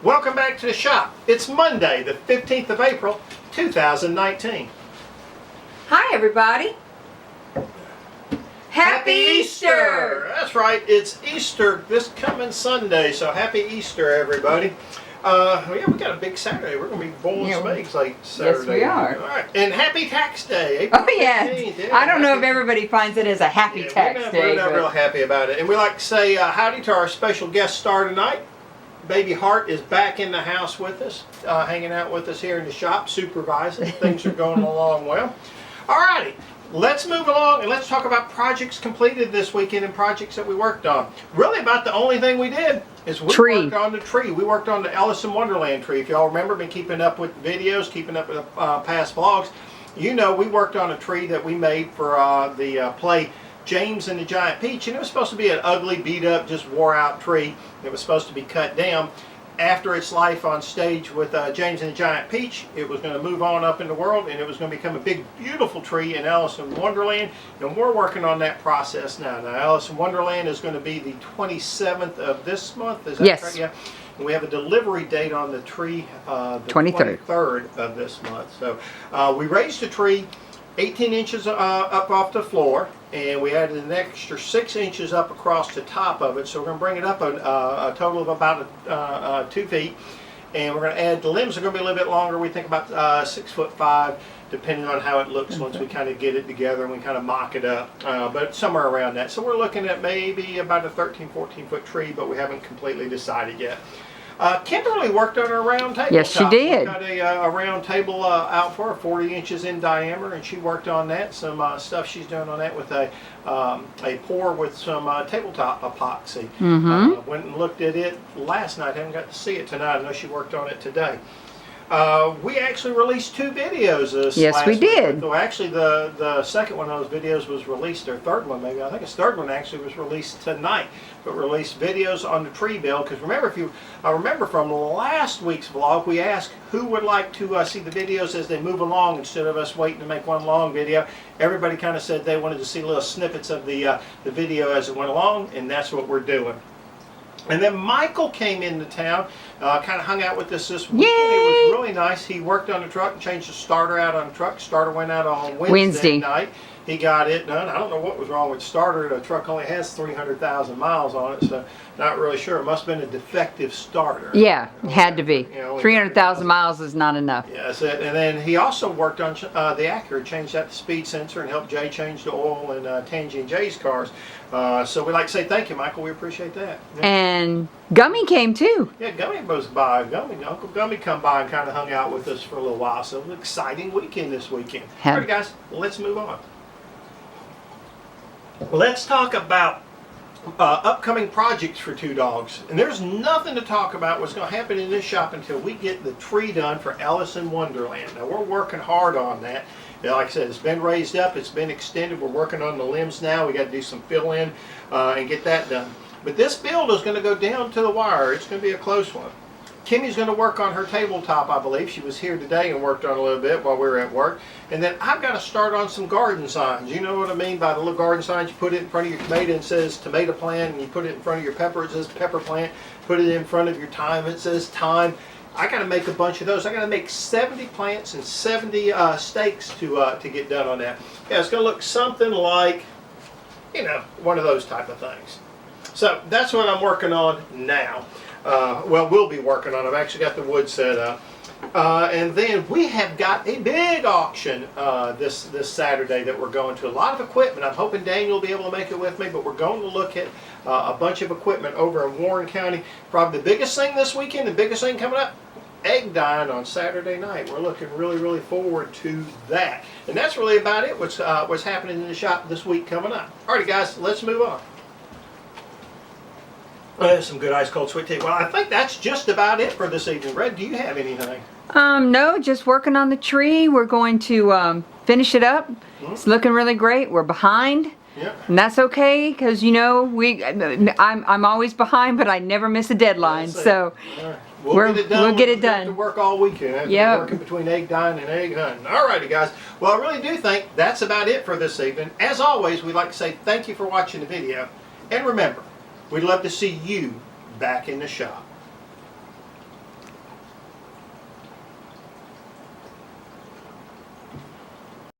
Welcome back to the shop. It's Monday, the 15th of April, 2019. Hi, everybody. Happy Easter! That's right, it's Easter this coming Sunday, so happy Easter, everybody. Yeah, we got a big Saturday. We're going to be boiling some eggs like Saturday. Yes, we are. All right, and happy Tax Day. April 15th. Yeah. I don't know if everybody finds it as a happy tax day. We're not real happy about it. And we like to say howdy to our special guest star tonight. Baby Hart is back in the house with us, hanging out with us here in the shop, supervising. Things are going along well. All righty, let's move along and let's talk about projects completed this weekend and projects that we worked on. Really about the only thing we did is we worked on the tree. We worked on the Wonderland tree. If y'all remember, been keeping up with videos, keeping up with past vlogs, you know we worked on a tree that we made for the play James and the Giant Peach, and it was supposed to be an ugly, beat up, just wore out tree that was supposed to be cut down. After its life on stage with James and the Giant Peach, it was going to move on up in the world and it was going to become a big, beautiful tree in Alice in Wonderland, and we're working on that process now. Now, Alice in Wonderland is going to be the 27th of this month, is that yes. correct? Yeah. And we have a delivery date on the tree, the 23rd of this month. So we raised the tree 18 inches up off the floor, and we added an extra 6 inches up across the top of it, so we're going to bring it up a total of about 2 feet, and we're going to add, the limbs are going to be a little bit longer, we think about 6'5", depending on how it looks once we kind of get it together and we kind of mock it up, but somewhere around that. So we're looking at maybe about a 13-14 foot tree, but we haven't completely decided yet. Kimberly worked on her round table. Yes, she did. We got a round table out for her, 40 inches in diameter, and she worked on that. Some stuff she's doing on that with a pour with some tabletop epoxy. Went and looked at it last night. Haven't got to see it tonight. I know she worked on it today. We actually released 2 videos this last we did. Well, actually, the second one of those videos was released, or third one maybe. I think his third one actually was released tonight. But released videos on the tree build, because remember, if you remember from last week's vlog, we asked who would like to see the videos as they move along instead of us waiting to make one long video. Everybody kind of said they wanted to see little snippets of the video as it went along, and that's what we're doing. And then Michael came into town, kind of hung out with us this weekend. It was really nice. He worked on the truck and changed the starter out on the truck. Starter went out on Wednesday night. He got it done. I don't know what was wrong with the starter. The truck only has 300,000 miles on it, so not really sure. It must have been a defective starter. Yeah, it had to be. 300,000 miles is not enough. Yeah, that's it. And then he also worked on the Acura, changed out the speed sensor and helped Jay change the oil in Tangy and Jay's cars. So we'd like to say thank you, Michael. We appreciate that. Yeah. And Gummy came too. Yeah, Gummy was by. Uncle Gummy come by and kind of hung out with us for a little while. So it was an exciting weekend this weekend. All right, guys, let's move on. Let's talk about upcoming projects for Two Dogs. And there's nothing to talk about what's going to happen in this shop until we get the tree done for Alice in Wonderland. Now, we're working hard on that. Like I said, it's been raised up, it's been extended. We're working on the limbs now. We got to do some fill in and get that done. But this build is going to go down to the wire. It's going to be a close one. Kimmy's going to work on her tabletop, I believe. She was here today and worked on a little bit while we were at work. And then I've got to start on some garden signs. You know what I mean by the little garden signs? You put it in front of your tomato and it says tomato plant, and you put it in front of your pepper, it says pepper plant. Put it in front of your thyme, it says thyme. I got to make a bunch of those. I got to make 70 plants and 70 stakes to get done on that. Yeah, it's going to look something like, you know, one of those type of things. So that's what I'm working on now. Well, we'll be working on it. I've actually got the wood set up. And then we have got a big auction this Saturday that we're going to. A lot of equipment. I'm hoping Daniel will be able to make it with me, but we're going to look at a bunch of equipment over in Warren County. Probably the biggest thing this weekend, the biggest thing coming up, egg dyeing on Saturday night. We're looking really, really forward to that. And that's really about it, what's happening in the shop this week coming up. Alrighty, guys, let's move on. Some good ice cold sweet tea. Well, I think that's just about it for this evening. Red, do you have anything? No, just working on the tree. We're going to finish it up. It's looking really great. We're behind. Yeah. And that's okay, because you know I'm always behind, but I never miss a deadline. So We'll get it done. We'll get it done. We have to work all weekend. Yeah. Working between egg dyeing and egg hunting. Alrighty, guys. Well, I really do think that's about it for this evening. As always, we'd like to say thank you for watching the video. And remember, we'd love to see you back in the shop.